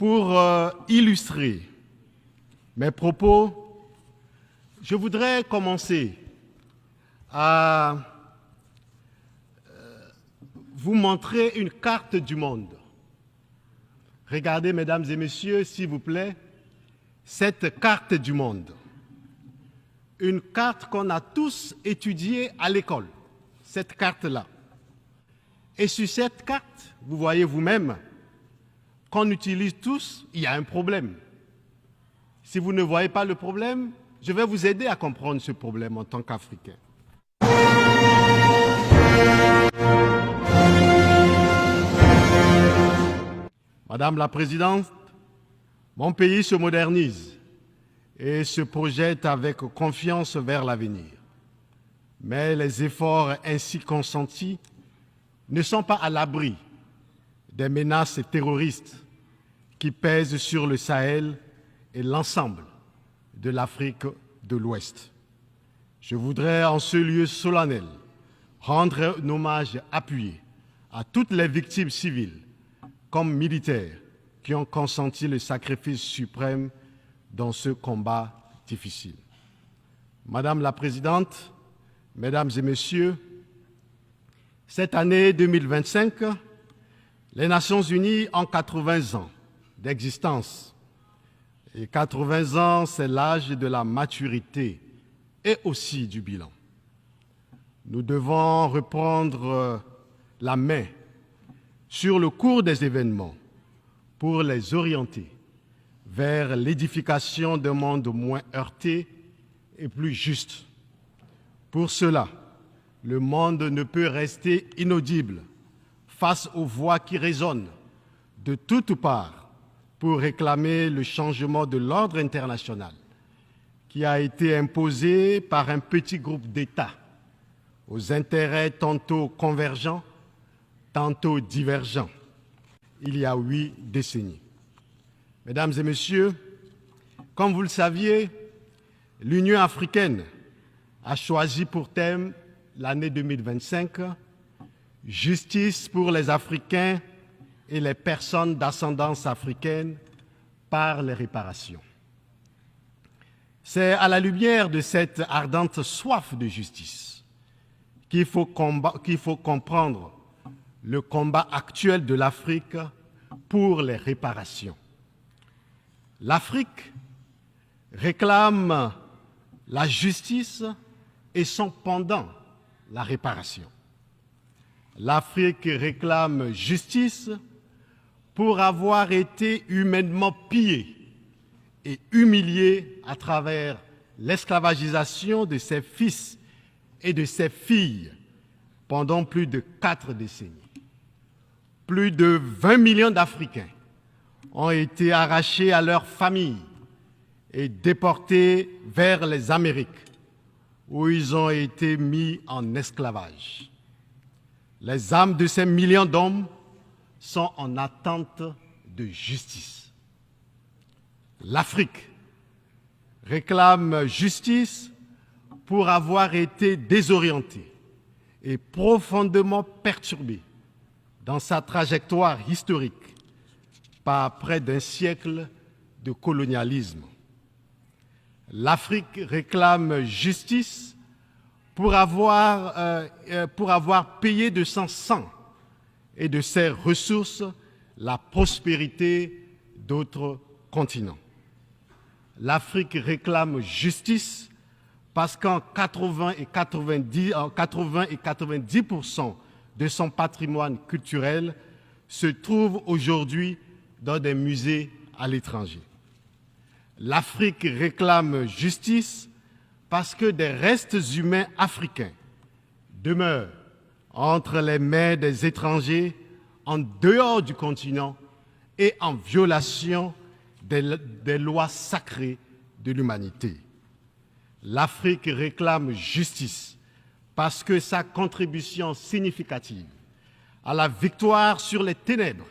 Pour illustrer mes propos, je voudrais commencer à vous montrer une carte du monde. Regardez, mesdames et messieurs, s'il vous plaît, cette carte du monde. Une carte qu'on a tous étudiée à l'école, cette carte-là. Et sur cette carte, vous voyez vous-même, qu'on utilise tous, il y a un problème. Si vous ne voyez pas le problème, je vais vous aider à comprendre ce problème en tant qu'Africain. Madame la Présidente, mon pays se modernise et se projette avec confiance vers l'avenir. Mais les efforts ainsi consentis ne sont pas à l'abri des menaces terroristes qui pèsent sur le Sahel et l'ensemble de l'Afrique de l'Ouest. Je voudrais en ce lieu solennel rendre un hommage appuyé à toutes les victimes civiles comme militaires qui ont consenti le sacrifice suprême dans ce combat difficile. Madame la Présidente, Mesdames et Messieurs, cette année 2025, les Nations Unies ont 80 ans d'existence. Et 80 ans, c'est l'âge de la maturité et aussi du bilan. Nous devons reprendre la main sur le cours des événements pour les orienter vers l'édification d'un monde moins heurté et plus juste. Pour cela, le monde ne peut rester inaudible face aux voix qui résonnent de toutes parts pour réclamer le changement de l'ordre international qui a été imposé par un petit groupe d'États aux intérêts tantôt convergents, tantôt divergents, il y a 8 décennies. Mesdames et Messieurs, comme vous le saviez, l'Union africaine a choisi pour thème l'année 2025 « Justice pour les Africains et les personnes d'ascendance africaine par les réparations ». C'est à la lumière de cette ardente soif de justice qu'il faut comprendre le combat actuel de l'Afrique pour les réparations. L'Afrique réclame la justice et son pendant, la réparation. L'Afrique réclame justice pour avoir été humainement pillée et humiliée à travers l'esclavagisation de ses fils et de ses filles pendant plus de 4 décennies. Plus de 20 millions d'Africains ont été arrachés à leurs familles et déportés vers les Amériques, où ils ont été mis en esclavage. Les âmes de ces millions d'hommes sont en attente de justice. L'Afrique réclame justice pour avoir été désorientée et profondément perturbée dans sa trajectoire historique par près d'un siècle de colonialisme. L'Afrique réclame justice pour avoir payé de son sang et de ses ressources la prospérité d'autres continents. L'Afrique réclame justice parce qu'en 80 et 90% de son patrimoine culturel se trouve aujourd'hui dans des musées à l'étranger. L'Afrique réclame justice parce que des restes humains africains demeurent entre les mains des étrangers en dehors du continent et en violation des lois sacrées de l'humanité. L'Afrique réclame justice parce que sa contribution significative à la victoire sur les ténèbres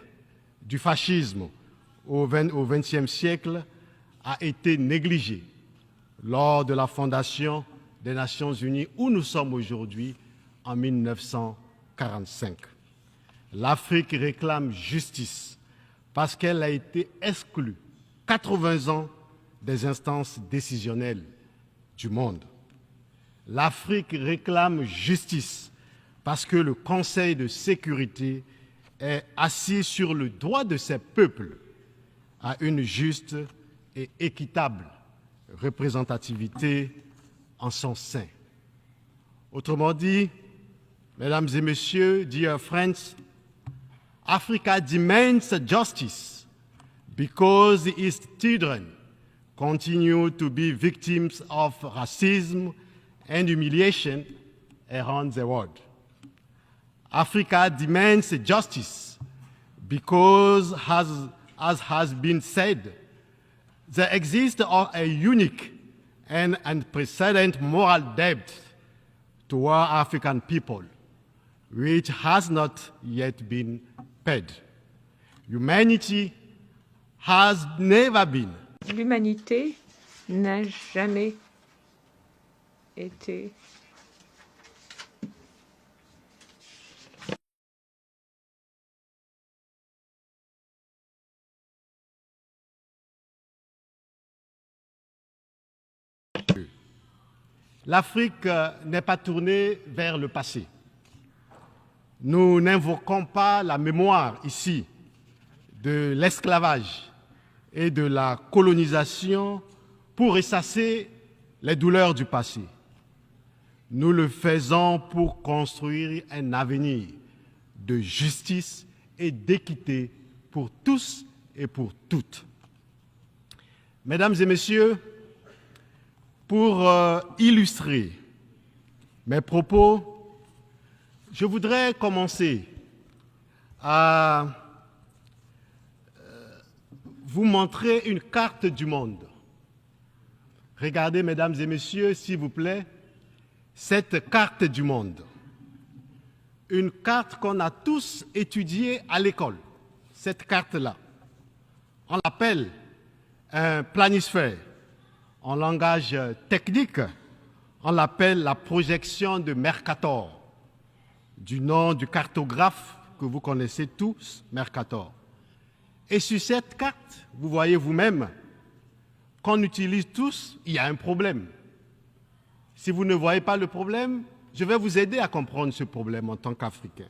du fascisme au XXe siècle a été négligée lors de la fondation des Nations Unies où nous sommes aujourd'hui en 1945. L'Afrique réclame justice parce qu'elle a été exclue 80 ans des instances décisionnelles du monde. L'Afrique réclame justice parce que le Conseil de sécurité est assis sur le droit de ses peuples à une juste et équitable représentativité en son sein. Autrement dit, mesdames et messieurs, dear friends, Africa demands justice because its children continue to be victims of racism and humiliation around the world. Africa demands justice because, as has been said, there exists a unique and unprecedented moral debt toward African people, which has not yet been paid. Humanity has never been. L'humanité n'a jamais été L'Afrique n'est pas tournée vers le passé. Nous n'invoquons pas la mémoire ici de l'esclavage et de la colonisation pour ressasser les douleurs du passé. Nous le faisons pour construire un avenir de justice et d'équité pour tous et pour toutes. Mesdames et messieurs, pour illustrer mes propos, je voudrais commencer à vous montrer une carte du monde. Regardez, mesdames et messieurs, s'il vous plaît, cette carte du monde. Une carte qu'on a tous étudiée à l'école. Cette carte-là. On l'appelle un planisphère. En langage technique, on l'appelle la projection de Mercator, du nom du cartographe que vous connaissez tous, Mercator. Et sur cette carte, vous voyez vous-même qu'on utilise tous, il y a un problème. Si vous ne voyez pas le problème, je vais vous aider à comprendre ce problème en tant qu'Africain.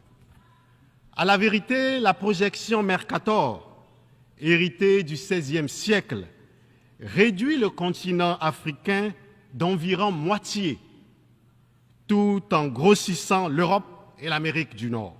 À la vérité, la projection Mercator, héritée du XVIe siècle, réduit le continent africain d'environ moitié, tout en grossissant l'Europe et l'Amérique du Nord.